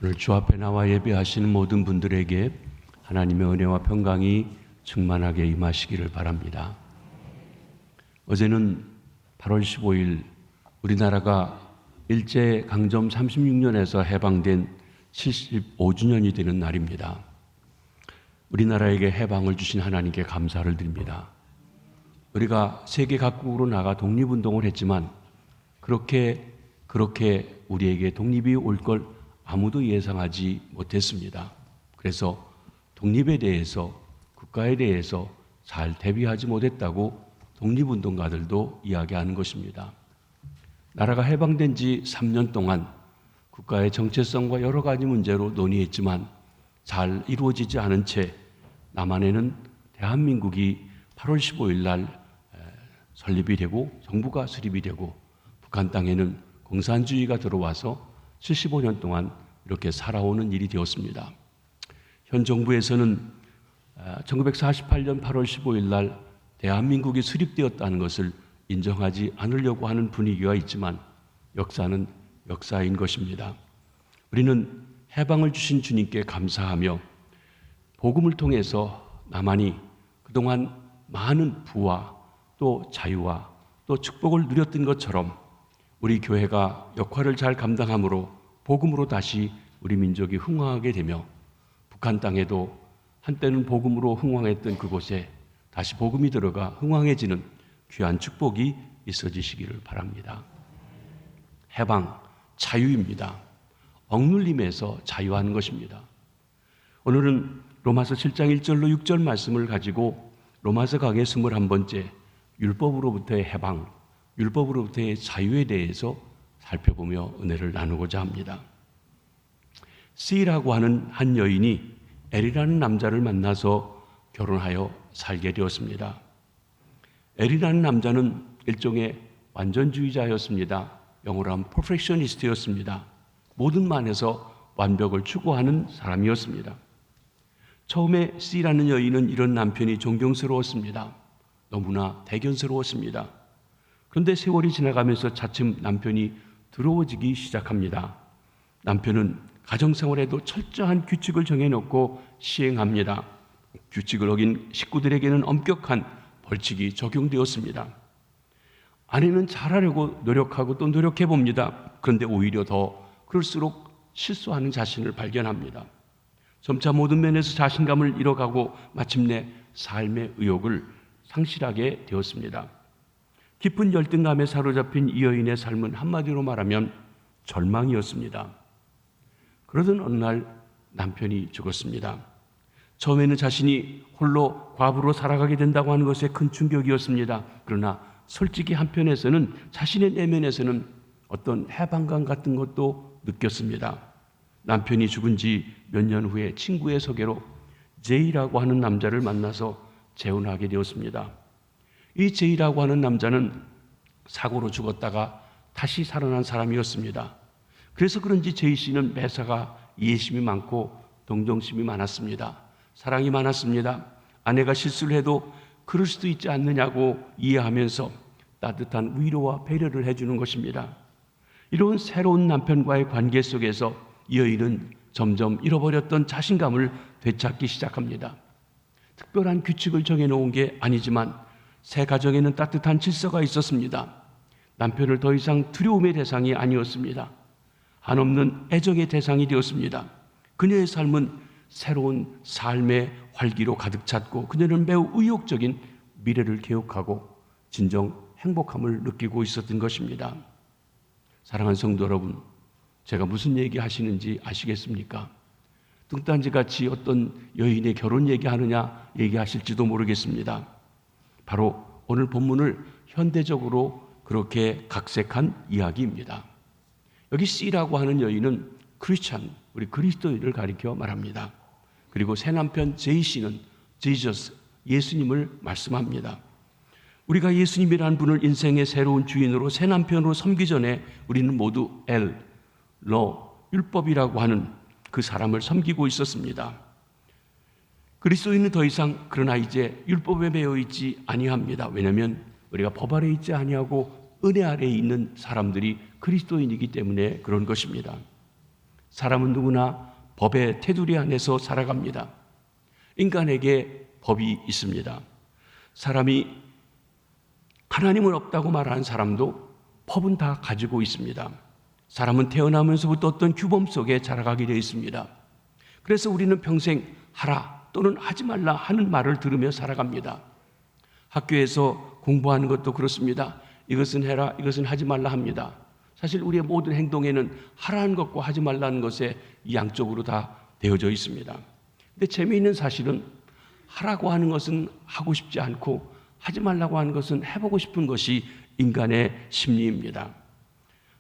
오늘 주 앞에 나와 예배하시는 모든 분들에게 하나님의 은혜와 평강이 충만하게 임하시기를 바랍니다. 어제는 8월 15일 우리나라가 일제강점 36년에서 해방된 75주년이 되는 날입니다. 우리나라에게 해방을 주신 하나님께 감사를 드립니다. 우리가 세계 각국으로 나가 독립운동을 했지만 그렇게 우리에게 독립이 올 걸 아무도 예상하지 못했습니다. 그래서 독립에 대해서, 국가에 대해서 잘 대비하지 못했다고 독립운동가들도 이야기하는 것입니다. 나라가 해방된 지 3년 동안 국가의 정체성과 여러 가지 문제로 논의했지만 잘 이루어지지 않은 채 남한에는 대한민국이 8월 15일 날 설립이 되고 정부가 수립이 되고 북한 땅에는 공산주의가 들어와서 75년 동안 이렇게 살아오는 일이 되었습니다. 현 정부에서는 1948년 8월 15일 날 대한민국이 수립되었다는 것을 인정하지 않으려고 하는 분위기가 있지만 역사는 역사인 것입니다. 우리는 해방을 주신 주님께 감사하며 복음을 통해서 남한이 그동안 많은 부와 또 자유와 또 축복을 누렸던 것처럼 우리 교회가 역할을 잘 감당함으로 복음으로 다시 우리 민족이 흥왕하게 되며 북한 땅에도 한때는 복음으로 흥왕했던 그곳에 다시 복음이 들어가 흥왕해지는 귀한 축복이 있어지시기를 바랍니다. 해방, 자유입니다. 억눌림에서 자유하는 것입니다. 오늘은 로마서 7장 1절로 6절 말씀을 가지고 로마서 강의 21번째 율법으로부터의 해방, 율법으로부터의 자유에 대해서 살펴보며 은혜를 나누고자 합니다. C라고 하는 한 여인이 L이라는 남자를 만나서 결혼하여 살게 되었습니다. L이라는 남자는 일종의 완전주의자였습니다. 영어로 하면 perfectionist였습니다. 모든 면에서 완벽을 추구하는 사람이었습니다. 처음에 C라는 여인은 이런 남편이 존경스러웠습니다. 너무나 대견스러웠습니다. 그런데 세월이 지나가면서 차츰 남편이 더러워지기 시작합니다. 남편은 가정생활에도 철저한 규칙을 정해놓고 시행합니다. 규칙을 어긴 식구들에게는 엄격한 벌칙이 적용되었습니다. 아내는 잘하려고 노력하고 또 노력해봅니다. 그런데 오히려 더 그럴수록 실수하는 자신을 발견합니다. 점차 모든 면에서 자신감을 잃어가고 마침내 삶의 의욕을 상실하게 되었습니다. 깊은 열등감에 사로잡힌 이 여인의 삶은 한마디로 말하면 절망이었습니다. 그러던 어느 날 남편이 죽었습니다. 처음에는 자신이 홀로 과부로 살아가게 된다고 하는 것에 큰 충격이었습니다. 그러나 솔직히 한편에서는 자신의 내면에서는 어떤 해방감 같은 것도 느꼈습니다. 남편이 죽은 지 몇 년 후에 친구의 소개로 제이라고 하는 남자를 만나서 재혼하게 되었습니다. 이 제이라고 하는 남자는 사고로 죽었다가 다시 살아난 사람이었습니다. 그래서 그런지 제이 씨는 매사가 이해심이 많고 동정심이 많았습니다. 사랑이 많았습니다. 아내가 실수를 해도 그럴 수도 있지 않느냐고 이해하면서 따뜻한 위로와 배려를 해주는 것입니다. 이런 새로운 남편과의 관계 속에서 이 여인은 점점 잃어버렸던 자신감을 되찾기 시작합니다. 특별한 규칙을 정해놓은 게 아니지만 새 가정에는 따뜻한 질서가 있었습니다. 남편을 더 이상 두려움의 대상이 아니었습니다. 한없는 애정의 대상이 되었습니다. 그녀의 삶은 새로운 삶의 활기로 가득 찼고 그녀는 매우 의욕적인 미래를 계획하고 진정 행복함을 느끼고 있었던 것입니다. 사랑하는 성도 여러분, 제가 무슨 얘기 하시는지 아시겠습니까? 뚱딴지같이 어떤 여인의 결혼 얘기하느냐 얘기하실지도 모르겠습니다. 바로 오늘 본문을 현대적으로 그렇게 각색한 이야기입니다. 여기 C라고 하는 여인은 크리스찬, 우리 그리스도인을 가리켜 말합니다. 그리고 새 남편 J 씨는 지저스, 예수님을 말씀합니다. 우리가 예수님이라는 분을 인생의 새로운 주인으로 새 남편으로 섬기 전에 우리는 모두 율법이라고 하는 그 사람을 섬기고 있었습니다. 그리스도인은 더 이상 그러나 이제 율법에 매여 있지 아니합니다. 왜냐하면 우리가 법 아래 있지 아니하고 은혜 아래에 있는 사람들이 그리스도인이기 때문에 그런 것입니다. 사람은 누구나 법의 테두리 안에서 살아갑니다. 인간에게 법이 있습니다. 사람이 하나님은 없다고 말하는 사람도 법은 다 가지고 있습니다. 사람은 태어나면서부터 어떤 규범 속에 자라가게 되어 있습니다. 그래서 우리는 평생 하라 또는 하지 말라 하는 말을 들으며 살아갑니다. 학교에서 공부하는 것도 그렇습니다. 이것은 해라, 이것은 하지 말라 합니다. 사실 우리의 모든 행동에는 하라는 것과 하지 말라는 것에 양쪽으로 다 되어져 있습니다. 근데 재미있는 사실은 하라고 하는 것은 하고 싶지 않고 하지 말라고 하는 것은 해보고 싶은 것이 인간의 심리입니다.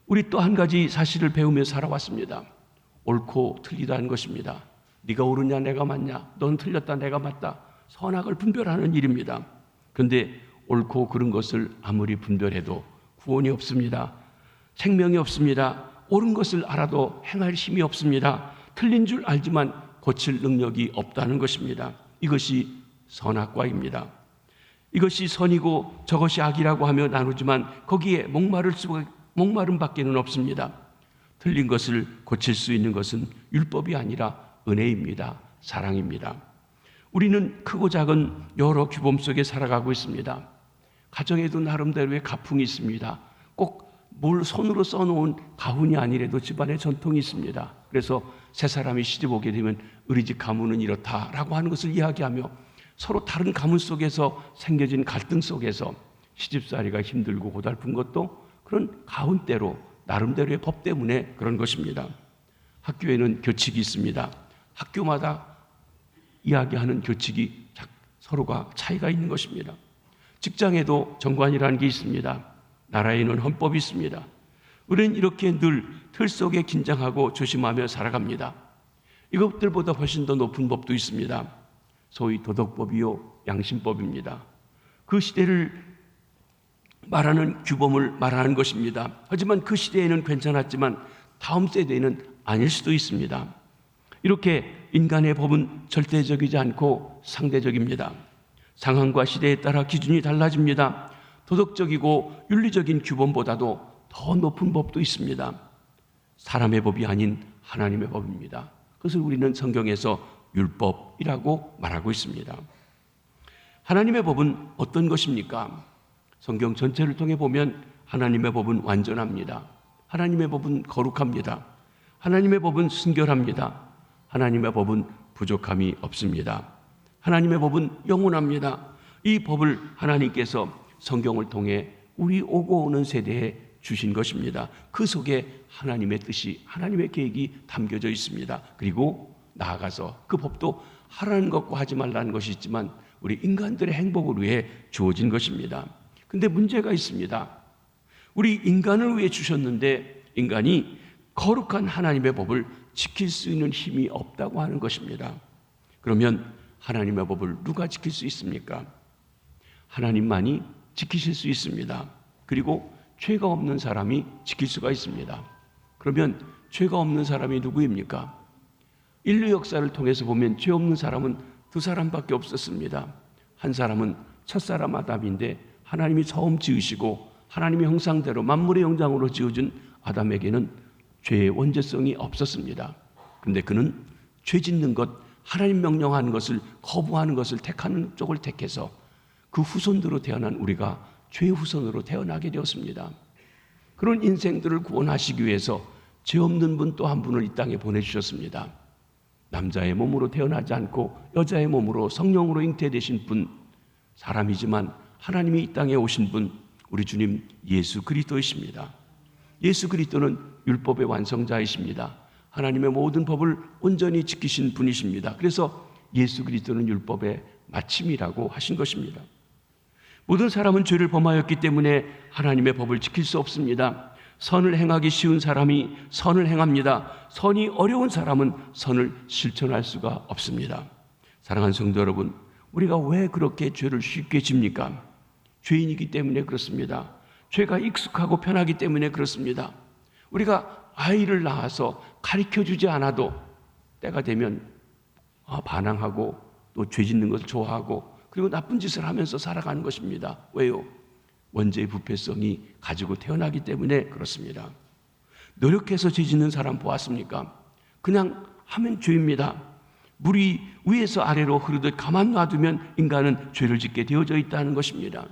우리 또 한 가지 사실을 배우며 살아왔습니다. 옳고 틀리다는 것입니다. 네가 옳으냐 내가 맞냐, 넌 틀렸다 내가 맞다, 선악을 분별하는 일입니다. 그런데 옳고 그른 것을 아무리 분별해도 구원이 없습니다. 생명이 없습니다. 옳은 것을 알아도 행할 힘이 없습니다. 틀린 줄 알지만 고칠 능력이 없다는 것입니다. 이것이 선악과입니다. 이것이 선이고 저것이 악이라고 하며 나누지만 거기에 목마름 밖에는 없습니다. 틀린 것을 고칠 수 있는 것은 율법이 아니라 은혜입니다. 사랑입니다. 우리는 크고 작은 여러 규범 속에 살아가고 있습니다. 가정에도 나름대로의 가풍이 있습니다. 꼭 뭘 손으로 써놓은 가훈이 아니라도 집안에 전통이 있습니다. 그래서 세 사람이 시집 오게 되면 우리 집 가문은 이렇다라고 하는 것을 이야기하며 서로 다른 가문 속에서 생겨진 갈등 속에서 시집살이가 힘들고 고달픈 것도 그런 가훈대로 나름대로의 법 때문에 그런 것입니다. 학교에는 규칙이 있습니다. 학교마다 이야기하는 규칙이 서로가 차이가 있는 것입니다. 직장에도 정관이라는 게 있습니다. 나라에는 헌법이 있습니다. 우리는 이렇게 늘 틀 속에 긴장하고 조심하며 살아갑니다. 이것들보다 훨씬 더 높은 법도 있습니다. 소위 도덕법이요 양심법입니다. 그 시대를 말하는 규범을 말하는 것입니다. 하지만 그 시대에는 괜찮았지만 다음 세대에는 아닐 수도 있습니다. 이렇게 인간의 법은 절대적이지 않고 상대적입니다. 상황과 시대에 따라 기준이 달라집니다. 도덕적이고 윤리적인 규범보다도 더 높은 법도 있습니다. 사람의 법이 아닌 하나님의 법입니다. 그것을 우리는 성경에서 율법이라고 말하고 있습니다. 하나님의 법은 어떤 것입니까? 성경 전체를 통해 보면 하나님의 법은 완전합니다. 하나님의 법은 거룩합니다. 하나님의 법은 순결합니다. 하나님의 법은 부족함이 없습니다. 하나님의 법은 영원합니다. 이 법을 하나님께서 성경을 통해 우리 오고 오는 세대에 주신 것입니다. 그 속에 하나님의 뜻이, 하나님의 계획이 담겨져 있습니다. 그리고 나아가서 그 법도 하라는 것과 하지 말라는 것이 있지만 우리 인간들의 행복을 위해 주어진 것입니다. 근데 문제가 있습니다. 우리 인간을 위해 주셨는데 인간이 거룩한 하나님의 법을 지킬 수 있는 힘이 없다고 하는 것입니다. 그러면 하나님의 법을 누가 지킬 수 있습니까? 하나님만이 지키실 수 있습니다. 그리고 죄가 없는 사람이 지킬 수가 있습니다. 그러면 죄가 없는 사람이 누구입니까? 인류 역사를 통해서 보면 죄 없는 사람은 두 사람밖에 없었습니다. 한 사람은 첫사람 아담인데 하나님이 처음 지으시고 하나님의 형상대로 만물의 영장으로 지어준 아담에게는 죄의 원죄성이 없었습니다. 그런데 그는 죄 짓는 것, 하나님 명령하는 것을 거부하는 것을 택하는 쪽을 택해서 그 후손으로 태어난 우리가 죄의 후손으로 태어나게 되었습니다. 그런 인생들을 구원하시기 위해서 죄 없는 분 또 한 분을 이 땅에 보내주셨습니다. 남자의 몸으로 태어나지 않고 여자의 몸으로 성령으로 잉태되신 분, 사람이지만 하나님이 이 땅에 오신 분, 우리 주님 예수 그리스도이십니다. 예수 그리스도는 율법의 완성자이십니다. 하나님의 모든 법을 온전히 지키신 분이십니다. 그래서 예수 그리스도는 율법의 마침이라고 하신 것입니다. 모든 사람은 죄를 범하였기 때문에 하나님의 법을 지킬 수 없습니다. 선을 행하기 쉬운 사람이 선을 행합니다. 선이 어려운 사람은 선을 실천할 수가 없습니다. 사랑하는 성도 여러분, 우리가 왜 그렇게 죄를 쉽게 집니까? 죄인이기 때문에 그렇습니다. 죄가 익숙하고 편하기 때문에 그렇습니다. 우리가 아이를 낳아서 가르쳐주지 않아도 때가 되면 반항하고 또 죄 짓는 것을 좋아하고 그리고 나쁜 짓을 하면서 살아가는 것입니다. 왜요? 원죄의 부패성이 가지고 태어나기 때문에 그렇습니다. 노력해서 죄 짓는 사람 보았습니까? 그냥 하면 죄입니다. 물이 위에서 아래로 흐르듯 가만 놔두면 인간은 죄를 짓게 되어져 있다는 것입니다.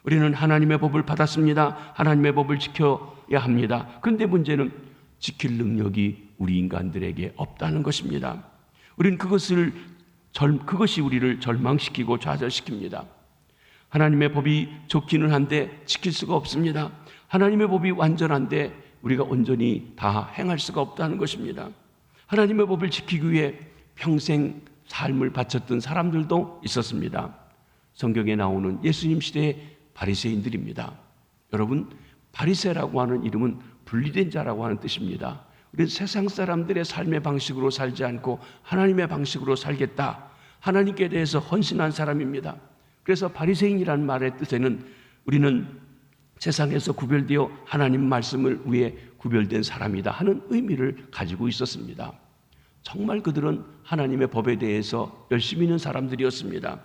우리는 하나님의 법을 받았습니다. 하나님의 법을 지켜야 합니다. 그런데 문제는 지킬 능력이 우리 인간들에게 없다는 것입니다. 우리는 그것이 우리를 절망시키고 좌절시킵니다. 하나님의 법이 좋기는 한데 지킬 수가 없습니다. 하나님의 법이 완전한데 우리가 온전히 다 행할 수가 없다는 것입니다. 하나님의 법을 지키기 위해 평생 삶을 바쳤던 사람들도 있었습니다. 성경에 나오는 예수님 시대의 바리새인들입니다. 여러분, 바리새라고 하는 이름은 분리된 자라고 하는 뜻입니다. 우리는 세상 사람들의 삶의 방식으로 살지 않고 하나님의 방식으로 살겠다. 하나님께 대해서 헌신한 사람입니다. 그래서 바리새인이라는 말의 뜻에는 우리는 세상에서 구별되어 하나님 말씀을 위해 구별된 사람이다 하는 의미를 가지고 있었습니다. 정말 그들은 하나님의 법에 대해서 열심히 있는 사람들이었습니다.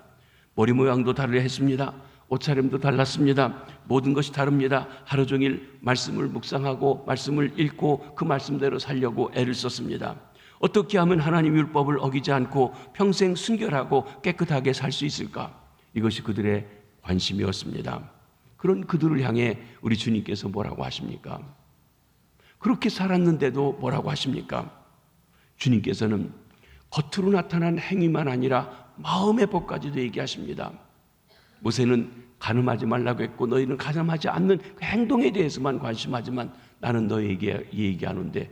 머리 모양도 다르게 했습니다. 옷차림도 달랐습니다. 모든 것이 다릅니다. 하루 종일 말씀을 묵상하고 말씀을 읽고 그 말씀대로 살려고 애를 썼습니다. 어떻게 하면 하나님 율법을 어기지 않고 평생 순결하고 깨끗하게 살 수 있을까? 이것이 그들의 관심이었습니다. 그런 그들을 향해 우리 주님께서 뭐라고 하십니까? 그렇게 살았는데도 뭐라고 하십니까? 주님께서는 겉으로 나타난 행위만 아니라 마음의 법까지도 얘기하십니다. 모세는 간음하지 말라고 했고 너희는 간음하지 않는 그 행동에 대해서만 관심하지만 나는 너희에게 얘기하는데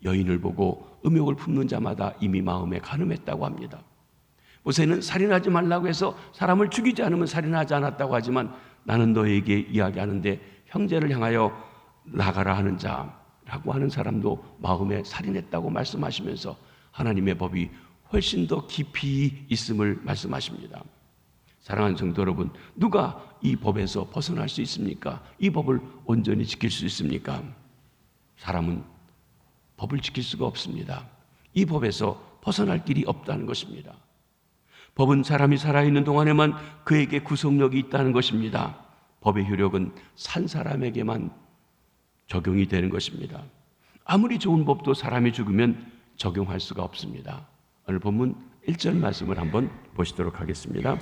여인을 보고 음욕을 품는 자마다 이미 마음에 간음했다고 합니다. 모세는 살인하지 말라고 해서 사람을 죽이지 않으면 살인하지 않았다고 하지만 나는 너희에게 이야기하는데 형제를 향하여 나가라 하는 자라고 하는 사람도 마음에 살인했다고 말씀하시면서 하나님의 법이 훨씬 더 깊이 있음을 말씀하십니다. 사랑하는 성도 여러분, 누가 이 법에서 벗어날 수 있습니까? 이 법을 온전히 지킬 수 있습니까? 사람은 법을 지킬 수가 없습니다. 이 법에서 벗어날 길이 없다는 것입니다. 법은 사람이 살아있는 동안에만 그에게 구속력이 있다는 것입니다. 법의 효력은 산 사람에게만 적용이 되는 것입니다. 아무리 좋은 법도 사람이 죽으면 적용할 수가 없습니다. 오늘 본문 1절 말씀을 한번 보시도록 하겠습니다.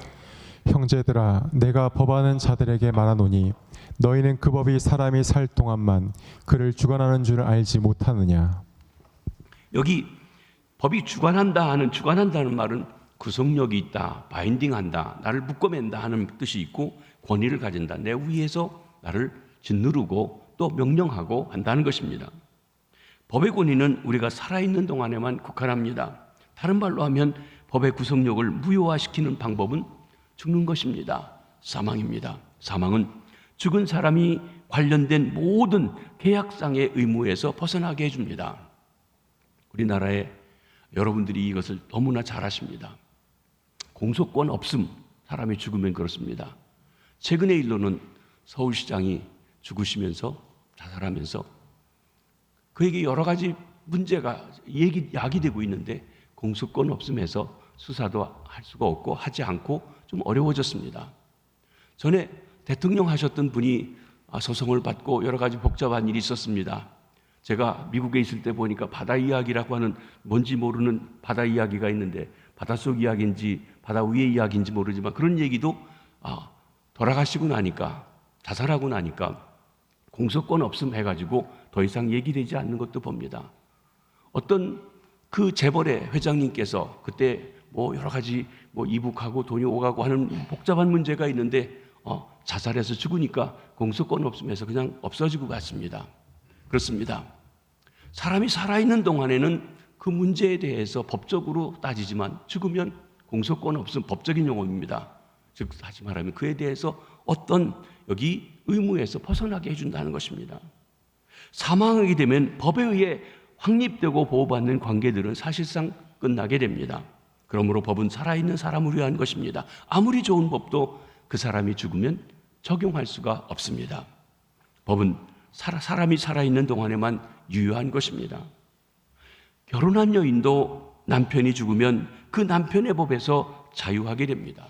형제들아, 내가 법하는 자들에게 말하노니 너희는 그 법이 사람이 살 동안만 그를 주관하는 줄 알지 못하느냐. 여기 법이 주관한다는 말은 구속력이 있다, 바인딩한다, 나를 묶어맨다 하는 뜻이 있고 권위를 가진다, 내 위에서 나를 짓누르고 또 명령하고 한다는 것입니다. 법의 권위는 우리가 살아있는 동안에만 국한합니다. 다른 말로 하면 법의 구속력을 무효화시키는 방법은 죽는 것입니다. 사망입니다. 사망은 죽은 사람이 관련된 모든 계약상의 의무에서 벗어나게 해줍니다. 우리나라에 여러분들이 이것을 너무나 잘 아십니다. 공소권 없음, 사람이 죽으면 그렇습니다. 최근의 일로는 서울시장이 죽으시면서 자살하면서 그에게 여러 가지 문제가 야기되고 있는데 공소권 없음에서 수사도 할 수가 없고 하지 않고 좀 어려워졌습니다. 전에 대통령 하셨던 분이 소송을 받고 여러 가지 복잡한 일이 있었습니다. 제가 미국에 있을 때 보니까 바다 이야기라고 하는 뭔지 모르는 바다 이야기가 있는데 바닷속 이야기인지 바다 위의 이야기인지 모르지만 그런 얘기도 돌아가시고 나니까 자살하고 나니까 공소권 없음 해가지고 더 이상 얘기되지 않는 것도 봅니다. 어떤 그 재벌의 회장님께서 그때 여러 가지 이북하고 돈이 오가고 하는 복잡한 문제가 있는데 자살해서 죽으니까 공소권 없음에서 그냥 없어지고 갔습니다. 그렇습니다. 사람이 살아있는 동안에는 그 문제에 대해서 법적으로 따지지만 죽으면 공소권 없음, 법적인 용어입니다. 즉 다시 말하면 그에 대해서 어떤 여기 의무에서 벗어나게 해준다는 것입니다. 사망하게 되면 법에 의해 확립되고 보호받는 관계들은 사실상 끝나게 됩니다. 그러므로 법은 살아있는 사람을 위한 것입니다. 아무리 좋은 법도 그 사람이 죽으면 적용할 수가 없습니다. 법은 사람이 살아있는 동안에만 유효한 것입니다. 결혼한 여인도 남편이 죽으면 그 남편의 법에서 자유하게 됩니다.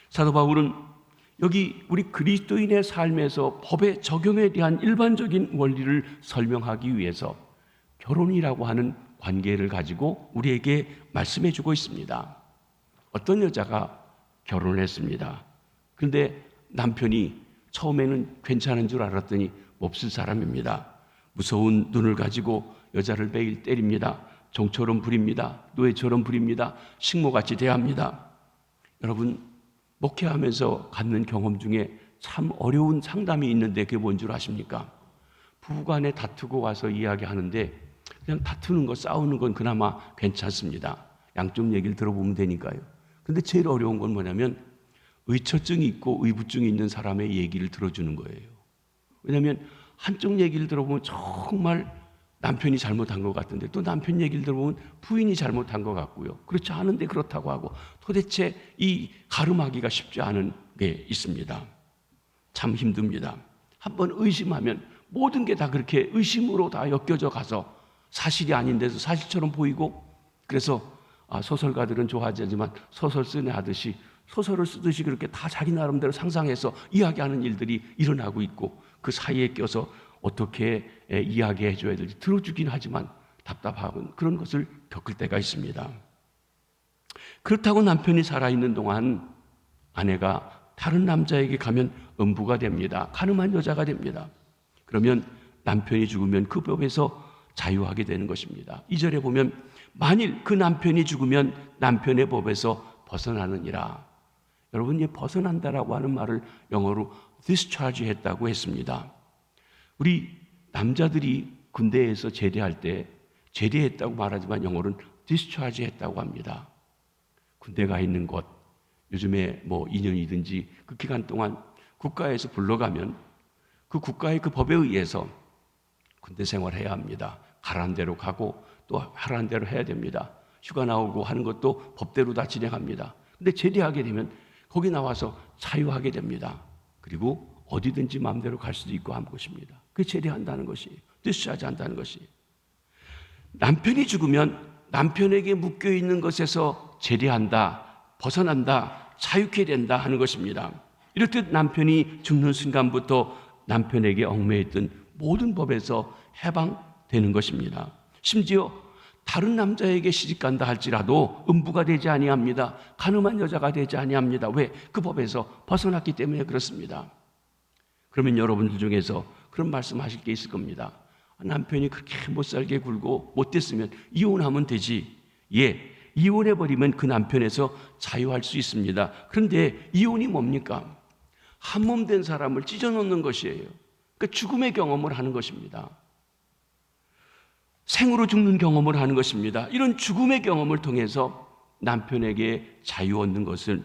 사도 바울은 여기 우리 그리스도인의 삶에서 법의 적용에 대한 일반적인 원리를 설명하기 위해서 결혼이라고 하는 관계를 가지고 우리에게 말씀해 주고 있습니다. 어떤 여자가 결혼을 했습니다. 그런데 남편이 처음에는 괜찮은 줄 알았더니 몹쓸 사람입니다. 무서운 눈을 가지고 여자를 매일 때립니다. 종처럼 부립니다. 노예처럼 부립니다. 식모같이 대합니다. 여러분, 목회하면서 갖는 경험 중에 참 어려운 상담이 있는데 그게 뭔 줄 아십니까? 부부간에 다투고 와서 이야기하는데 그냥 다투는 거, 싸우는 건 그나마 괜찮습니다. 양쪽 얘기를 들어보면 되니까요. 근데 제일 어려운 건 뭐냐면 의처증이 있고 의부증이 있는 사람의 얘기를 들어주는 거예요. 왜냐하면 한쪽 얘기를 들어보면 정말 남편이 잘못한 것 같은데 또 남편 얘기를 들어보면 부인이 잘못한 것 같고요. 그렇지 않은데 그렇다고 하고 도대체 이 가름하기가 쉽지 않은 게 있습니다. 참 힘듭니다. 한번 의심하면 모든 게 다 그렇게 의심으로 다 엮여져 가서 사실이 아닌데도 사실처럼 보이고, 그래서 소설가들은 좋아하지 않지만 소설 쓰네 하듯이 소설을 쓰듯이 그렇게 다 자기 나름대로 상상해서 이야기하는 일들이 일어나고 있고, 그 사이에 껴서 어떻게 이야기해 줘야 될지 들어주긴 하지만 답답한 그런 것을 겪을 때가 있습니다. 그렇다고 남편이 살아있는 동안 아내가 다른 남자에게 가면 음부가 됩니다. 가늠한 여자가 됩니다. 그러면 남편이 죽으면 그 법에서 자유하게 되는 것입니다. 2절에 보면 만일 그 남편이 죽으면 남편의 법에서 벗어나느니라. 여러분, 이 벗어난다라고 하는 말을 영어로 discharge 했다고 했습니다. 우리 남자들이 군대에서 제대할 때 제대했다고 말하지만 영어로는 discharge 했다고 합니다. 군대가 있는 곳, 요즘에 뭐 2년이든지 그 기간 동안 국가에서 불러가면 그 국가의 그 법에 의해서 군대 생활해야 합니다. 가라는 대로 가고 또 하라는 대로 해야 됩니다. 휴가 나오고 하는 것도 법대로 다 진행합니다. 근데 제대하게 되면 거기 나와서 자유하게 됩니다. 그리고 어디든지 마음대로 갈 수도 있고 하는 것입니다. 그게 제대한다는 것이, 디스차지 한다는 것이. 남편이 죽으면 남편에게 묶여있는 것에서 제대한다, 벗어난다, 자유케 된다 하는 것입니다. 이렇듯 남편이 죽는 순간부터 남편에게 얽매였던 모든 법에서 해방되는 것입니다. 심지어 다른 남자에게 시집간다 할지라도 음부가 되지 아니합니다. 가늠한 여자가 되지 아니합니다. 왜? 그 법에서 벗어났기 때문에 그렇습니다. 그러면 여러분들 중에서 그런 말씀하실 게 있을 겁니다. 남편이 그렇게 못살게 굴고 못됐으면 이혼하면 되지. 예, 이혼해버리면 그 남편에서 자유할 수 있습니다. 그런데 이혼이 뭡니까? 한 몸 된 사람을 찢어놓는 것이에요. 그러니까 죽음의 경험을 하는 것입니다. 생으로 죽는 경험을 하는 것입니다. 이런 죽음의 경험을 통해서 남편에게 자유 얻는 것은,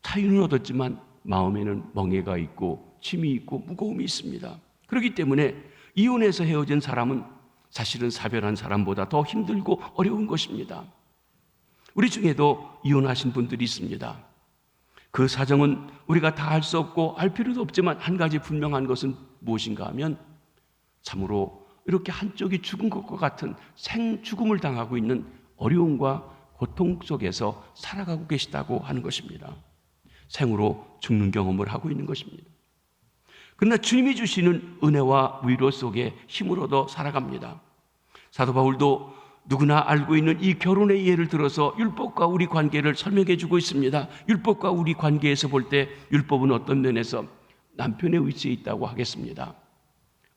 자유는 얻었지만 마음에는 멍해가 있고 짐이 있고 무거움이 있습니다. 그렇기 때문에 이혼해서 헤어진 사람은 사실은 사별한 사람보다 더 힘들고 어려운 것입니다. 우리 중에도 이혼하신 분들이 있습니다. 그 사정은 우리가 다 알 수 없고 알 필요도 없지만 한 가지 분명한 것은 무엇인가 하면 참으로 이렇게 한쪽이 죽은 것과 같은 생죽음을 당하고 있는 어려움과 고통 속에서 살아가고 계시다고 하는 것입니다. 생으로 죽는 경험을 하고 있는 것입니다. 그러나 주님이 주시는 은혜와 위로 속에 힘을 얻어 살아갑니다. 사도 바울도 누구나 알고 있는 이 결혼의 예를 들어서 율법과 우리 관계를 설명해 주고 있습니다. 율법과 우리 관계에서 볼 때 율법은 어떤 면에서 남편의 위치에 있다고 하겠습니다.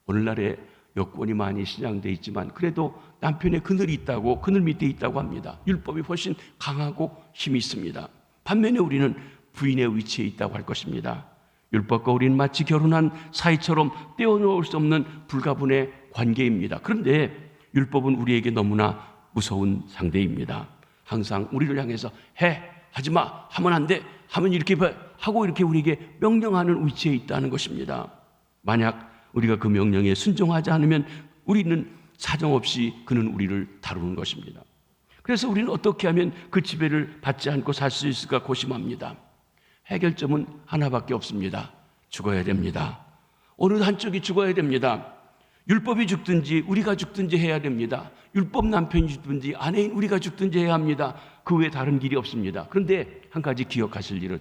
오늘날에 여권이 많이 신장되어 있지만 그래도 남편의 그늘이 있다고, 그늘 밑에 있다고 합니다. 율법이 훨씬 강하고 힘이 있습니다. 반면에 우리는 부인의 위치에 있다고 할 것입니다. 율법과 우리는 마치 결혼한 사이처럼 떼어놓을 수 없는 불가분의 관계입니다. 그런데 율법은 우리에게 너무나 무서운 상대입니다. 항상 우리를 향해서 해, 하지마, 하면 안 돼, 하면 이렇게 하고 이렇게 우리에게 명령하는 위치에 있다는 것입니다. 만약 우리가 그 명령에 순종하지 않으면 우리는 사정없이 그는 우리를 다루는 것입니다. 그래서 우리는 어떻게 하면 그 지배를 받지 않고 살 수 있을까 고심합니다. 해결점은 하나밖에 없습니다. 죽어야 됩니다. 어느 한쪽이 죽어야 됩니다. 율법이 죽든지 우리가 죽든지 해야 됩니다. 율법 남편이 죽든지 아내인 우리가 죽든지 해야 합니다. 그 외에 다른 길이 없습니다. 그런데 한 가지 기억하실 일은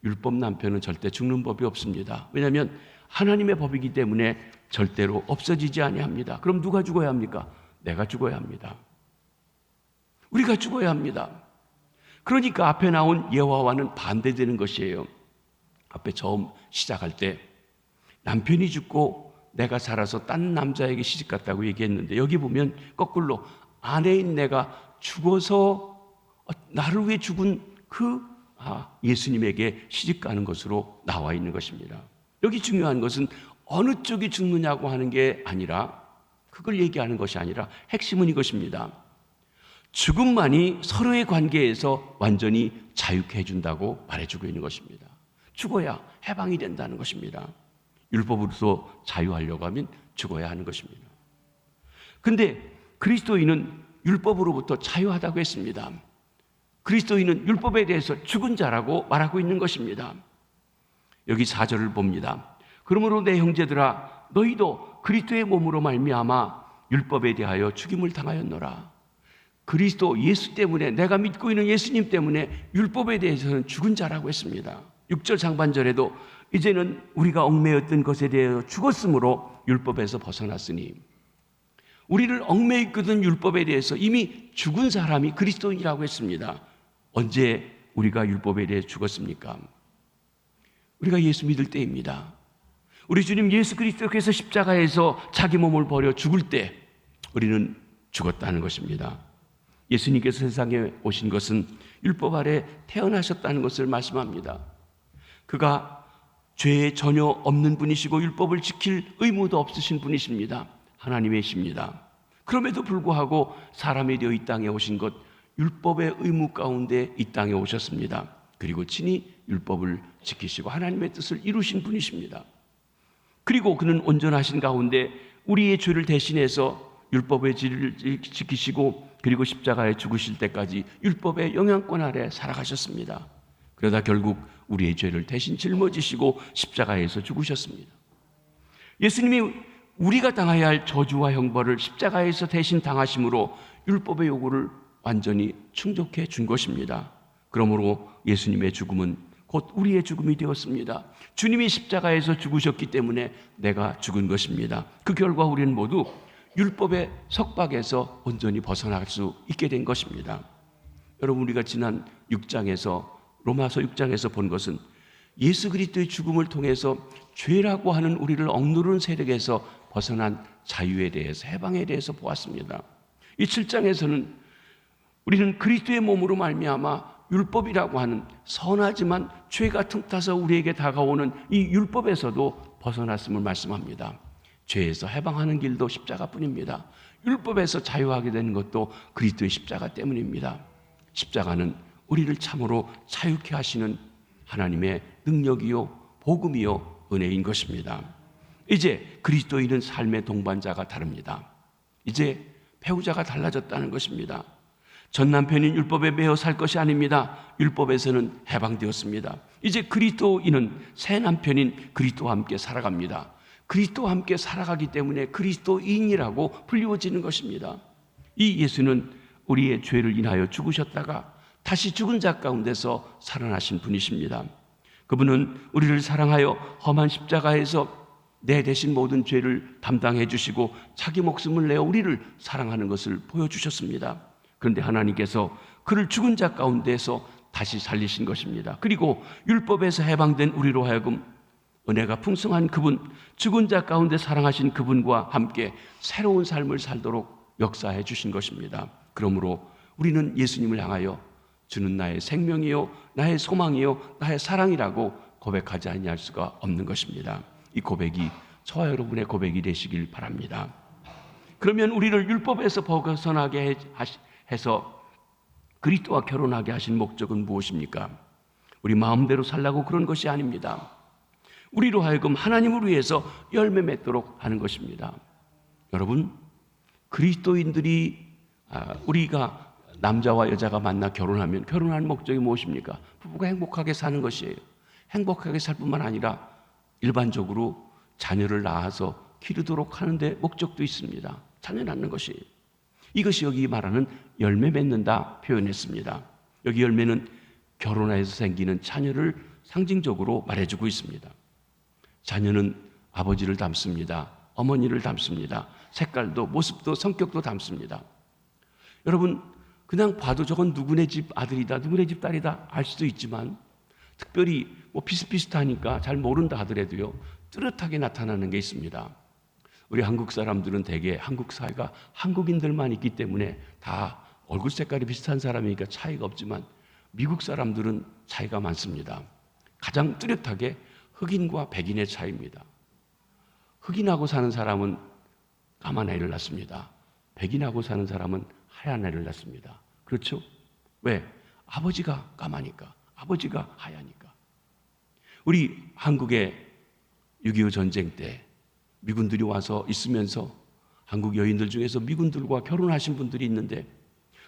율법 남편은 절대 죽는 법이 없습니다. 왜냐하면 하나님의 법이기 때문에 절대로 없어지지 아니합니다. 그럼 누가 죽어야 합니까? 내가 죽어야 합니다. 우리가 죽어야 합니다. 그러니까 앞에 나온 예화와는 반대되는 것이에요. 앞에 처음 시작할 때 남편이 죽고 내가 살아서 딴 남자에게 시집갔다고 얘기했는데, 여기 보면 거꾸로 아내인 내가 죽어서 나를 위해 죽은 그 예수님에게 시집가는 것으로 나와 있는 것입니다. 여기 중요한 것은 어느 쪽이 죽느냐고 하는 게 아니라, 그걸 얘기하는 것이 아니라 핵심은 이것입니다. 죽음만이 서로의 관계에서 완전히 자유케 해준다고 말해주고 있는 것입니다. 죽어야 해방이 된다는 것입니다. 율법으로서 자유하려고 하면 죽어야 하는 것입니다. 근데 그리스도인은 율법으로부터 자유하다고 했습니다. 그리스도인은 율법에 대해서 죽은 자라고 말하고 있는 것입니다. 여기 4절을 봅니다. 그러므로 내 형제들아, 너희도 그리스도의 몸으로 말미암아 율법에 대하여 죽임을 당하였노라. 그리스도 예수 때문에, 내가 믿고 있는 예수님 때문에 율법에 대해서는 죽은 자라고 했습니다. 6절 상반절에도 이제는 우리가 얽매였던 것에 대하여 죽었으므로 율법에서 벗어났으니, 우리를 얽매이끄던 율법에 대해서 이미 죽은 사람이 그리스도인이라고 했습니다. 언제 우리가 율법에 대해 죽었습니까? 우리가 예수 믿을 때입니다. 우리 주님 예수 그리스도께서 십자가에서 자기 몸을 버려 죽을 때 우리는 죽었다는 것입니다. 예수님께서 세상에 오신 것은 율법 아래 태어나셨다는 것을 말씀합니다. 그가 죄에 전혀 없는 분이시고 율법을 지킬 의무도 없으신 분이십니다. 하나님이십니다. 그럼에도 불구하고 사람이 되어 이 땅에 오신 것, 율법의 의무 가운데 이 땅에 오셨습니다. 그리고 친히 율법을 지키시고 하나님의 뜻을 이루신 분이십니다. 그리고 그는 온전하신 가운데 우리의 죄를 대신해서 율법의 질을 지키시고, 그리고 십자가에 죽으실 때까지 율법의 영향권 아래 살아가셨습니다. 그러다 결국 우리의 죄를 대신 짊어지시고 십자가에서 죽으셨습니다. 예수님이 우리가 당해야 할 저주와 형벌을 십자가에서 대신 당하심으로 율법의 요구를 완전히 충족해 준 것입니다. 그러므로 예수님의 죽음은 곧 우리의 죽음이 되었습니다. 주님이 십자가에서 죽으셨기 때문에 내가 죽은 것입니다. 그 결과 우리는 모두 율법의 속박에서 온전히 벗어날 수 있게 된 것입니다. 여러분, 우리가 지난 6장에서, 로마서 6장에서 본 것은 예수 그리스도의 죽음을 통해서 죄라고 하는 우리를 억누르는 세력에서 벗어난 자유에 대해서, 해방에 대해서 보았습니다. 이 7장에서는 우리는 그리스도의 몸으로 말미암아 율법이라고 하는 선하지만 죄가 틈타서 우리에게 다가오는 이 율법에서도 벗어났음을 말씀합니다. 죄에서 해방하는 길도 십자가뿐입니다. 율법에서 자유하게 되는 것도 그리스도의 십자가 때문입니다. 십자가는 우리를 참으로 자유케 하시는 하나님의 능력이요, 복음이요, 은혜인 것입니다. 이제 그리스도인은 삶의 동반자가 다릅니다. 이제 배우자가 달라졌다는 것입니다. 전 남편인 율법에 매여 살 것이 아닙니다. 율법에서는 해방되었습니다. 이제 그리스도인은 새 남편인 그리스도와 함께 살아갑니다. 그리스도와 함께 살아가기 때문에 그리스도인이라고 불리워지는 것입니다. 이 예수는 우리의 죄를 인하여 죽으셨다가 다시 죽은 자 가운데서 살아나신 분이십니다. 그분은 우리를 사랑하여 험한 십자가에서 내 대신 모든 죄를 담당해 주시고 자기 목숨을 내어 우리를 사랑하는 것을 보여주셨습니다. 그런데 하나님께서 그를 죽은 자 가운데서 다시 살리신 것입니다. 그리고 율법에서 해방된 우리로 하여금 은혜가 풍성한 그분, 죽은 자 가운데 사랑하신 그분과 함께 새로운 삶을 살도록 역사해 주신 것입니다. 그러므로 우리는 예수님을 향하여 주는 나의 생명이요, 나의 소망이요, 나의 사랑이라고 고백하지 아니할 수가 없는 것입니다. 이 고백이 저와 여러분의 고백이 되시길 바랍니다. 그러면 우리를 율법에서 벗어나게 해서 그리스도와 결혼하게 하신 목적은 무엇입니까? 우리 마음대로 살라고 그런 것이 아닙니다. 우리로 하여금 하나님을 위해서 열매 맺도록 하는 것입니다. 여러분, 그리스도인들이 우리가 남자와 여자가 만나 결혼하면 결혼하는 목적이 무엇입니까? 부부가 행복하게 사는 것이에요. 행복하게 살 뿐만 아니라 일반적으로 자녀를 낳아서 기르도록 하는데 목적도 있습니다. 자녀 낳는 것이에요. 이것이 여기 말하는 열매 맺는다 표현했습니다. 여기 열매는 결혼해서 생기는 자녀를 상징적으로 말해주고 있습니다. 자녀는 아버지를 닮습니다. 어머니를 닮습니다. 색깔도 모습도 성격도 닮습니다. 여러분, 그냥 봐도 저건 누구네 집 아들이다, 누구네 집 딸이다 알 수도 있지만 특별히 뭐 비슷비슷하니까 잘 모른다 하더라도요, 뚜렷하게 나타나는 게 있습니다. 우리 한국 사람들은 대개 한국 사회가 한국인들만 있기 때문에 다 얼굴 색깔이 비슷한 사람이니까 차이가 없지만 미국 사람들은 차이가 많습니다. 가장 뚜렷하게 흑인과 백인의 차이입니다. 흑인하고 사는 사람은 까만 애를 낳습니다. 백인하고 사는 사람은 하얀 애를 낳습니다. 그렇죠? 왜? 아버지가 까마니까, 아버지가 하얘니까. 우리 한국의 6.25 전쟁 때 미군들이 와서 있으면서 한국 여인들 중에서 미군들과 결혼하신 분들이 있는데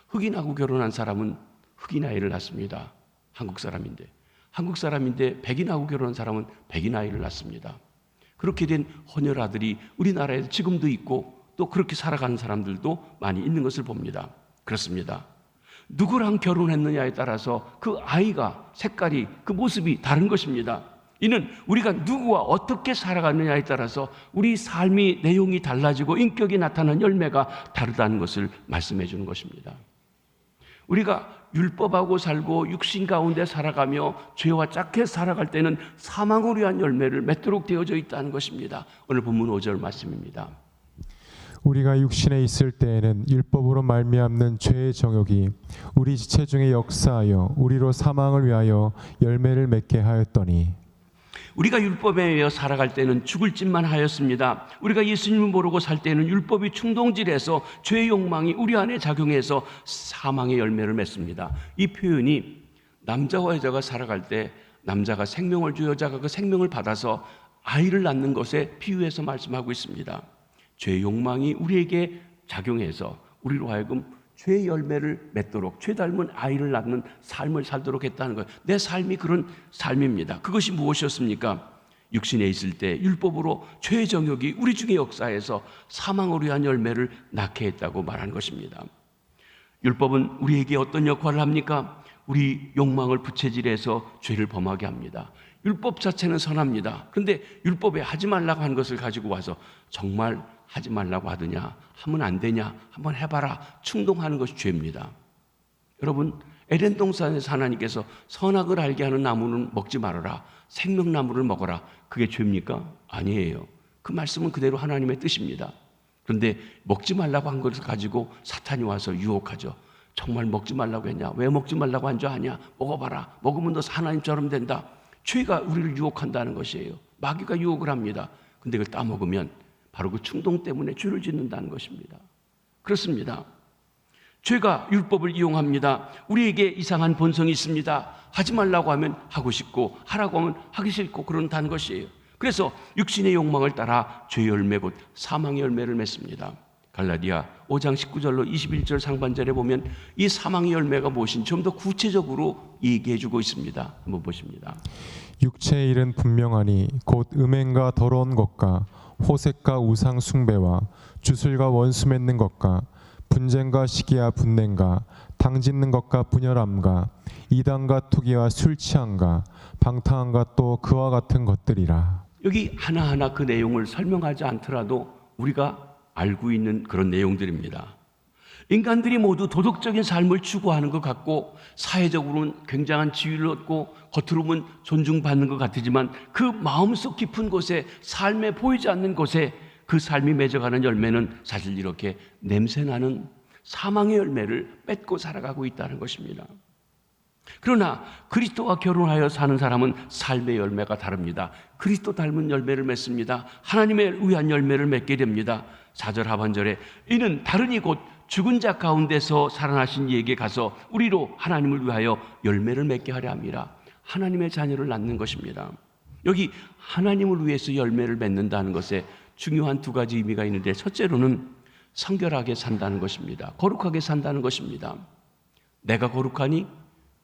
흑인하고 결혼한 사람은 흑인 아이를 낳습니다. 한국 사람인데 백인하고 결혼한 사람은 백인 아이를 낳습니다. 그렇게 된 헌혈아들이 우리나라에 지금도 있고 또 그렇게 살아가는 사람들도 많이 있는 것을 봅니다. 그렇습니다. 누구랑 결혼했느냐에 따라서 그 아이가 색깔이, 그 모습이 다른 것입니다. 이는 우리가 누구와 어떻게 살아가느냐에 따라서 우리 삶의 내용이 달라지고 인격이 나타나는 열매가 다르다는 것을 말씀해 주는 것입니다. 우리가 율법하고 살고 육신 가운데 살아가며 죄와 짝해 살아갈 때는 사망을 위한 열매를 맺도록 되어져 있다는 것입니다. 오늘 본문 5절 말씀입니다. 우리가 육신에 있을 때에는 율법으로 말미암는 죄의 정욕이 우리 지체 중에 역사하여 우리로 사망을 위하여 열매를 맺게 하였더니, 우리가 율법에 의해 살아갈 때는 죽을 짓만 하였습니다. 우리가 예수님을 모르고 살 때는 율법이 충동질해서 죄의 욕망이 우리 안에 작용해서 사망의 열매를 맺습니다. 이 표현이 남자와 여자가 살아갈 때 남자가 생명을 주 여자가 그 생명을 받아서 아이를 낳는 것에 비유해서 말씀하고 있습니다. 죄의 욕망이 우리에게 작용해서 우리로 하여금 죄의 열매를 맺도록, 죄 닮은 아이를 낳는 삶을 살도록 했다는 거예요. 내 삶이 그런 삶입니다. 그것이 무엇이었습니까? 육신에 있을 때 율법으로 죄의 정욕이 우리 중에 역사해서 사망을 위한 열매를 낳게 했다고 말하는 것입니다. 율법은 우리에게 어떤 역할을 합니까? 우리 욕망을 부채질해서 죄를 범하게 합니다. 율법 자체는 선합니다. 그런데 율법에 하지 말라고 한 것을 가지고 와서 정말 하지 말라고 하더냐, 하면 안 되냐, 한번 해봐라, 충동하는 것이 죄입니다. 여러분, 에덴 동산에서 하나님께서 선악을 알게 하는 나무는 먹지 말아라, 생명나무를 먹어라, 그게 죄입니까? 아니에요. 그 말씀은 그대로 하나님의 뜻입니다. 그런데 먹지 말라고 한 것을 가지고 사탄이 와서 유혹하죠. 정말 먹지 말라고 했냐? 왜 먹지 말라고 한 줄 아냐? 먹어봐라. 먹으면 너 하나님처럼 된다. 죄가 우리를 유혹한다는 것이에요. 마귀가 유혹을 합니다. 근데 그걸 따먹으면 바로 그 충동 때문에 죄를 짓는다는 것입니다. 그렇습니다. 죄가 율법을 이용합니다. 우리에게 이상한 본성이 있습니다. 하지 말라고 하면 하고 싶고 하라고 하면 하기 싫고 그런다는 것이에요. 그래서 육신의 욕망을 따라 죄의 열매 곧 사망의 열매를 맺습니다. 갈라디아 5장 19절로 21절 상반절에 보면 이 사망의 열매가 무엇인지 좀 더 구체적으로 얘기해 주고 있습니다. 한번 보십니다. 육체의 일은 분명하니 곧 음행과 더러운 것과 호색과 우상 숭배와 주술과 원수 맺는 것과 분쟁과 시기와 분냉과 당짓는 것과 분열함과 이단과 투기와 술 취함과 방탕함과 또 그와 같은 것들이라. 여기 하나하나 그 내용을 설명하지 않더라도 우리가 알고 있는 그런 내용들입니다. 인간들이 모두 도덕적인 삶을 추구하는 것 같고 사회적으로는 굉장한 지위를 얻고 겉으로는 존중받는 것 같지만 그 마음속 깊은 곳에 삶에 보이지 않는 곳에 그 삶이 맺어가는 열매는 사실 이렇게 냄새나는 사망의 열매를 맺고 살아가고 있다는 것입니다. 그러나 그리스도와 결혼하여 사는 사람은 삶의 열매가 다릅니다. 그리스도 닮은 열매를 맺습니다. 하나님을 위한 열매를 맺게 됩니다. 4절 하반절에 이는 다르니 곧 죽은 자 가운데서 살아나신 이에게 가서 우리로 하나님을 위하여 열매를 맺게 하려 함이라. 하나님의 자녀를 낳는 것입니다. 여기 하나님을 위해서 열매를 맺는다는 것에 중요한 두 가지 의미가 있는데 첫째로는 성결하게 산다는 것입니다. 거룩하게 산다는 것입니다. 내가 거룩하니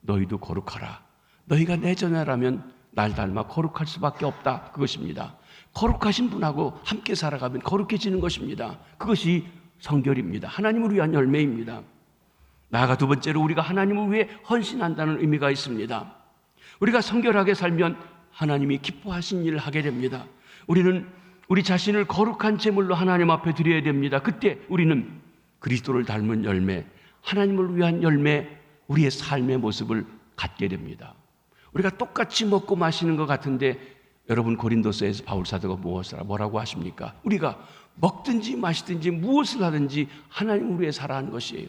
너희도 거룩하라. 너희가 내 자녀라면 날 닮아 거룩할 수밖에 없다. 그것입니다. 거룩하신 분하고 함께 살아가면 거룩해지는 것입니다. 그것이 성결입니다. 하나님을 위한 열매입니다. 나아가 두 번째로 우리가 하나님을 위해 헌신한다는 의미가 있습니다. 우리가 성결하게 살면 하나님이 기뻐하신 일을 하게 됩니다. 우리는 우리 자신을 거룩한 제물로 하나님 앞에 드려야 됩니다. 그때 우리는 그리스도를 닮은 열매, 하나님을 위한 열매, 우리의 삶의 모습을 갖게 됩니다. 우리가 똑같이 먹고 마시는 것 같은데 여러분, 고린도서에서 바울 사도가 뭐라고 하십니까? 우리가 먹든지 마시든지 무엇을 하든지 하나님을 위해 살아가는 것이에요.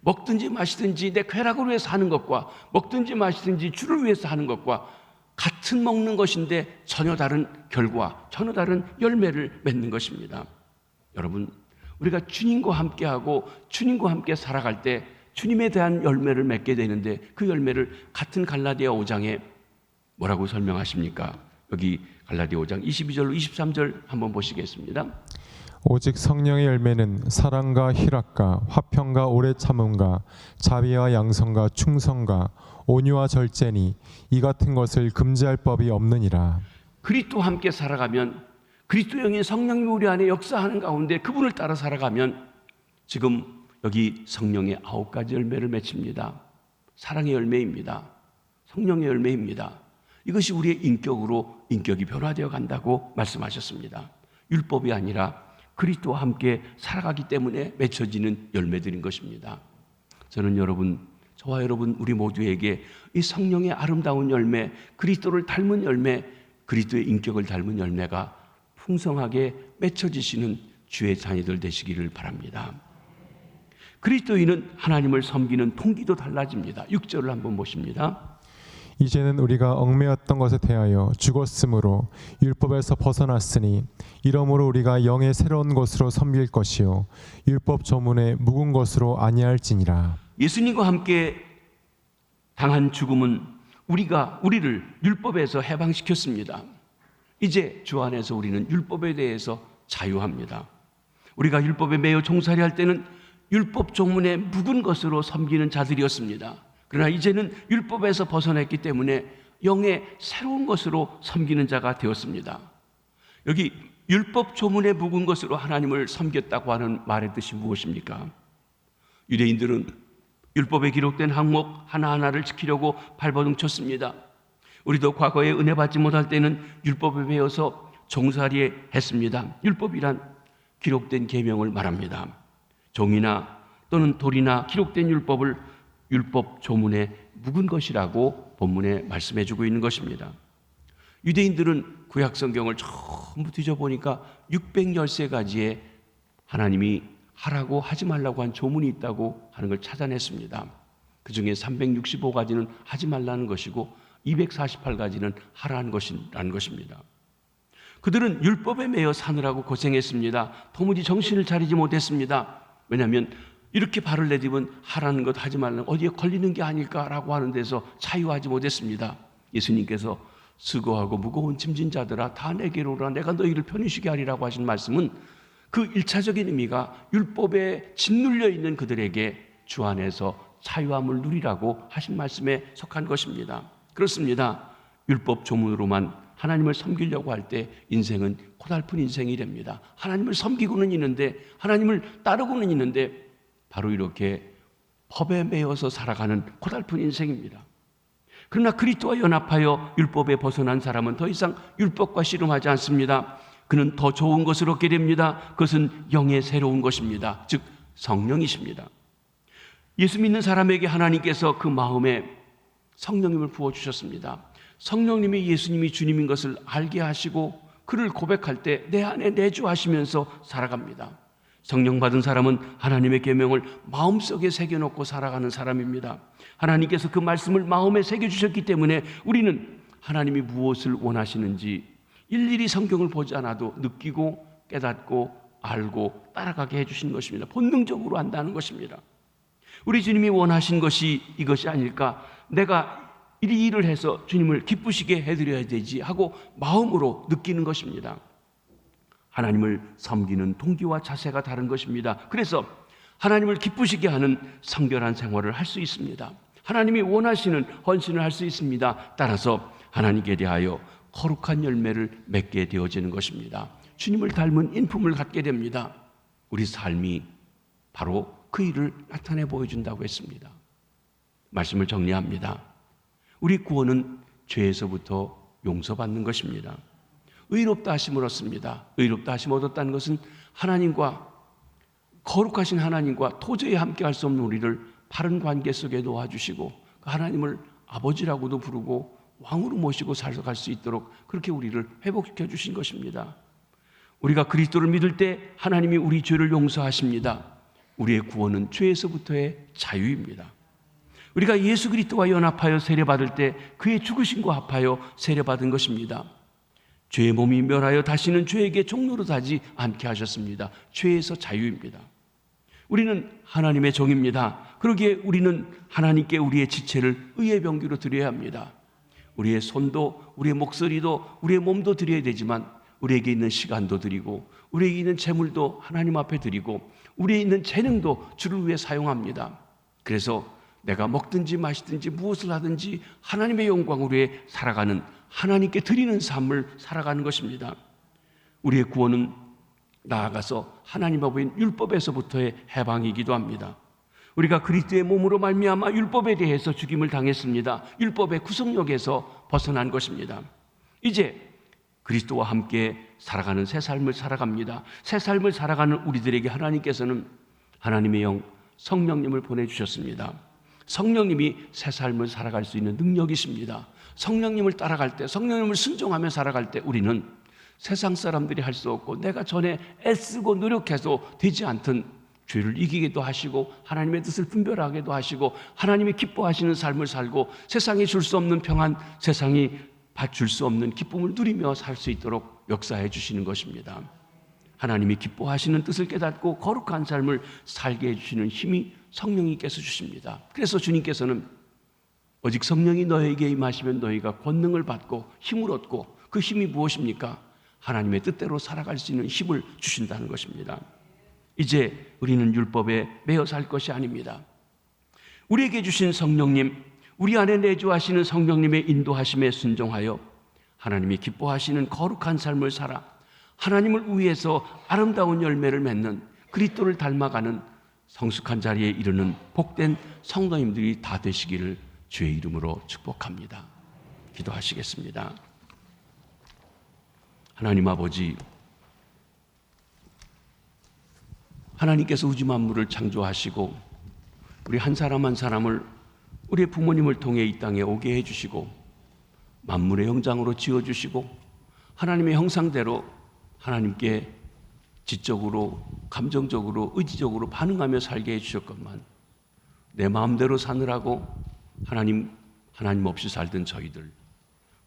먹든지 마시든지 내 쾌락을 위해서 하는 것과 먹든지 마시든지 주를 위해서 하는 것과 같은 먹는 것인데 전혀 다른 결과, 전혀 다른 열매를 맺는 것입니다. 여러분, 우리가 주님과 함께하고 주님과 함께 살아갈 때 주님에 대한 열매를 맺게 되는데 그 열매를 같은 갈라디아 5장에 뭐라고 설명하십니까? 여기 갈라디아 5장 22절로 23절 한번 보시겠습니다. 오직 성령의 열매는 사랑과 희락과 화평과 오래 참음과 자비와 양성과 충성과 온유와 절제니 이 같은 것을 금지할 법이 없느니라. 그리스도와 함께 살아가면, 그리스도 영인 성령이 우리 안에 역사하는 가운데 그분을 따라 살아가면 지금 여기 성령의 9가지 열매를 맺힙니다. 사랑의 열매입니다. 성령의 열매입니다. 이것이 우리의 인격이 변화되어 간다고 말씀하셨습니다. 율법이 아니라 그리스도와 함께 살아가기 때문에 맺혀지는 열매들인 것입니다. 저는 저와 여러분 우리 모두에게 이 성령의 아름다운 열매, 그리스도를 닮은 열매, 그리스도의 인격을 닮은 열매가 풍성하게 맺혀지시는 주의 자녀들 되시기를 바랍니다. 그리스도인은 하나님을 섬기는 동기도 달라집니다. 6절을 한번 보십니다. 이제는 우리가 얽매였던 것에 대하여 죽었으므로 율법에서 벗어났으니 이러므로 우리가 영의 새로운 것으로 섬길 것이요 율법 조문의 묵은 것으로 아니할지니라. 예수님과 함께 당한 죽음은 우리를 율법에서 해방시켰습니다. 이제 주 안에서 우리는 율법에 대해서 자유합니다. 우리가 율법에 매여 종살이 할 때는 율법 조문의 묵은 것으로 섬기는 자들이었습니다. 그러나 이제는 율법에서 벗어났기 때문에 영의 새로운 것으로 섬기는 자가 되었습니다. 여기 율법 조문의 묵은 것으로 하나님을 섬겼다고 하는 말의 뜻이 무엇입니까? 유대인들은 율법에 기록된 항목 하나하나를 지키려고 발버둥 쳤습니다. 우리도 과거에 은혜 받지 못할 때는 율법에 매여서 종살이 했습니다. 율법이란 기록된 계명을 말합니다. 종이나 또는 돌이나 기록된 율법을 율법 조문에 묵은 것이라고 본문에 말씀해 주고 있는 것입니다. 유대인들은 구약 성경을 전부 뒤져보니까 613가지의 하나님이 하라고 하지 말라고 한 조문이 있다고 하는 걸 찾아냈습니다. 그 중에 365가지는 하지 말라는 것이고 248가지는 하라는 것이라는 것입니다. 그들은 율법에 매여 사느라고 고생했습니다. 도무지 정신을 차리지 못했습니다. 왜냐하면 이렇게 발을 내디면 하라는 것 하지 말라는 어디에 걸리는 게 아닐까라고 하는 데서 자유하지 못했습니다. 예수님께서 수고하고 무거운 짐진 자들아 다 내게로 오라 내가 너희를 편히 쉬게 하리라고 하신 말씀은 그 1차적인 의미가 율법에 짓눌려 있는 그들에게 주 안에서 자유함을 누리라고 하신 말씀에 속한 것입니다. 그렇습니다. 율법 조문으로만 하나님을 섬기려고 할 때 인생은 고달픈 인생이 됩니다. 하나님을 섬기고는 있는데 하나님을 따르고는 있는데 바로 이렇게 법에 매여서 살아가는 고달픈 인생입니다. 그러나 그리스도와 연합하여 율법에 벗어난 사람은 더 이상 율법과 씨름하지 않습니다. 그는 더 좋은 것을 얻게 됩니다. 그것은 영의 새로운 것입니다. 즉 성령이십니다. 예수 믿는 사람에게 하나님께서 그 마음에 성령님을 부어주셨습니다. 성령님이 예수님이 주님인 것을 알게 하시고 그를 고백할 때 내 안에 내주하시면서 살아갑니다. 성령 받은 사람은 하나님의 계명을 마음속에 새겨놓고 살아가는 사람입니다. 하나님께서 그 말씀을 마음에 새겨주셨기 때문에 우리는 하나님이 무엇을 원하시는지 일일이 성경을 보지 않아도 느끼고 깨닫고 알고 따라가게 해주신 것입니다. 본능적으로 안다는 것입니다. 우리 주님이 원하신 것이 이것이 아닐까? 내가 이 일을 해서 주님을 기쁘시게 해드려야 되지 하고 마음으로 느끼는 것입니다. 하나님을 섬기는 동기와 자세가 다른 것입니다. 그래서 하나님을 기쁘시게 하는 성결한 생활을 할 수 있습니다. 하나님이 원하시는 헌신을 할 수 있습니다. 따라서 하나님께 대하여 거룩한 열매를 맺게 되어지는 것입니다. 주님을 닮은 인품을 갖게 됩니다. 우리 삶이 바로 그 일을 나타내 보여준다고 했습니다. 말씀을 정리합니다. 우리 구원은 죄에서부터 용서받는 것입니다. 의롭다 하심을 얻습니다. 의롭다 하심을 얻었다는 것은 하나님과 거룩하신 하나님과 도저히 함께할 수 없는 우리를 바른 관계 속에 놓아주시고 그 하나님을 아버지라고도 부르고 왕으로 모시고 살아갈 수 있도록 그렇게 우리를 회복시켜 주신 것입니다. 우리가 그리스도를 믿을 때 하나님이 우리 죄를 용서하십니다. 우리의 구원은 죄에서부터의 자유입니다. 우리가 예수 그리스도와 연합하여 세례받을 때 그의 죽으심과 합하여 세례받은 것입니다. 죄의 몸이 멸하여 다시는 죄에게 종노릇하지 않게 하셨습니다. 죄에서 자유입니다. 우리는 하나님의 종입니다. 그러기에 우리는 하나님께 우리의 지체를 의의 병기로 드려야 합니다. 우리의 손도 우리의 목소리도 우리의 몸도 드려야 되지만 우리에게 있는 시간도 드리고 우리에게 있는 재물도 하나님 앞에 드리고 우리에 있는 재능도 주를 위해 사용합니다. 그래서 내가 먹든지 마시든지 무엇을 하든지 하나님의 영광을 위해 살아가는, 하나님께 드리는 삶을 살아가는 것입니다. 우리의 구원은 나아가서 하나님 앞인 율법에서부터의 해방이기도 합니다. 우리가 그리스도의 몸으로 말미암아 율법에 대해서 죽임을 당했습니다. 율법의 구속력에서 벗어난 것입니다. 이제 그리스도와 함께 살아가는 새 삶을 살아갑니다. 새 삶을 살아가는 우리들에게 하나님께서는 하나님의 영 성령님을 보내주셨습니다. 성령님이 새 삶을 살아갈 수 있는 능력이십니다. 성령님을 따라갈 때, 성령님을 순종하며 살아갈 때 우리는 세상 사람들이 할 수 없고 내가 전에 애쓰고 노력해서 되지 않던 죄를 이기기도 하시고 하나님의 뜻을 분별하기도 하시고 하나님이 기뻐하시는 삶을 살고 세상이 줄 수 없는 평안, 세상이 줄 수 없는 기쁨을 누리며 살 수 있도록 역사해 주시는 것입니다. 하나님이 기뻐하시는 뜻을 깨닫고 거룩한 삶을 살게 해주시는 힘이 성령님께서 주십니다. 그래서 주님께서는 오직 성령이 너에게 임하시면 너희가 권능을 받고 힘을 얻고 그 힘이 무엇입니까? 하나님의 뜻대로 살아갈 수 있는 힘을 주신다는 것입니다. 이제 우리는 율법에 매여 살 것이 아닙니다. 우리에게 주신 성령님, 우리 안에 내주하시는 성령님의 인도하심에 순종하여 하나님이 기뻐하시는 거룩한 삶을 살아 하나님을 위해서 아름다운 열매를 맺는 그리스도를 닮아가는 성숙한 자리에 이르는 복된 성도님들이 다 되시기를 주의 이름으로 축복합니다. 기도하시겠습니다. 하나님 아버지, 하나님께서 우주 만물을 창조하시고 우리 한 사람 한 사람을 우리의 부모님을 통해 이 땅에 오게 해주시고 만물의 형상으로 지어주시고 하나님의 형상대로 하나님께 지적으로, 감정적으로, 의지적으로 반응하며 살게 해주셨건만 내 마음대로 사느라고 하나님 없이 살던 저희들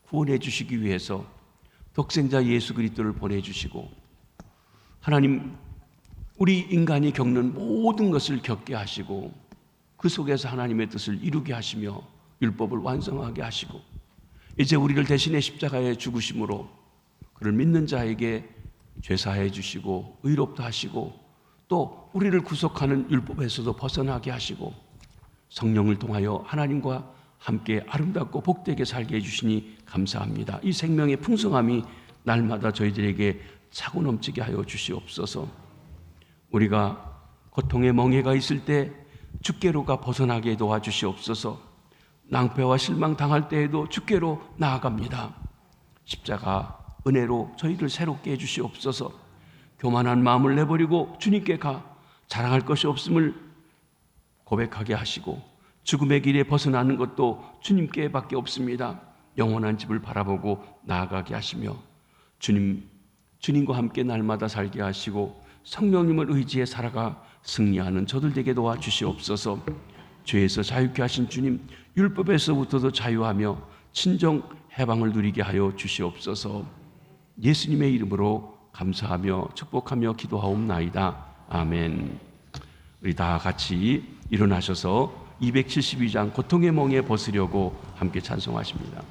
구원해 주시기 위해서 독생자 예수 그리스도를 보내주시고 하나님 우리 인간이 겪는 모든 것을 겪게 하시고 그 속에서 하나님의 뜻을 이루게 하시며 율법을 완성하게 하시고 이제 우리를 대신해 십자가에 죽으심으로 그를 믿는 자에게 죄사해 주시고 의롭다 하시고 또 우리를 구속하는 율법에서도 벗어나게 하시고 성령을 통하여 하나님과 함께 아름답고 복되게 살게 해주시니 감사합니다. 이 생명의 풍성함이 날마다 저희들에게 차고 넘치게 하여 주시옵소서. 우리가 고통의 멍에가 있을 때 주께로가 벗어나게 도와주시옵소서. 낭패와 실망 당할 때에도 주께로 나아갑니다. 십자가 은혜로 저희를 새롭게 해주시옵소서. 교만한 마음을 내버리고 주님께 가 자랑할 것이 없음을 고백하게 하시고 죽음의 길에 벗어나는 것도 주님께 밖에 없습니다. 영원한 집을 바라보고 나아가게 하시며 주님과 함께 날마다 살게 하시고 성령님을 의지해 살아가 승리하는 저들 되게 도와주시옵소서. 죄에서 자유케 하신 주님, 율법에서부터도 자유하며 친정 해방을 누리게 하여 주시옵소서. 예수님의 이름으로 감사하며 축복하며 기도하옵나이다. 아멘. 우리 다 같이 일어나셔서 272장 고통의 멍에 벗으려고 함께 찬송하십니다.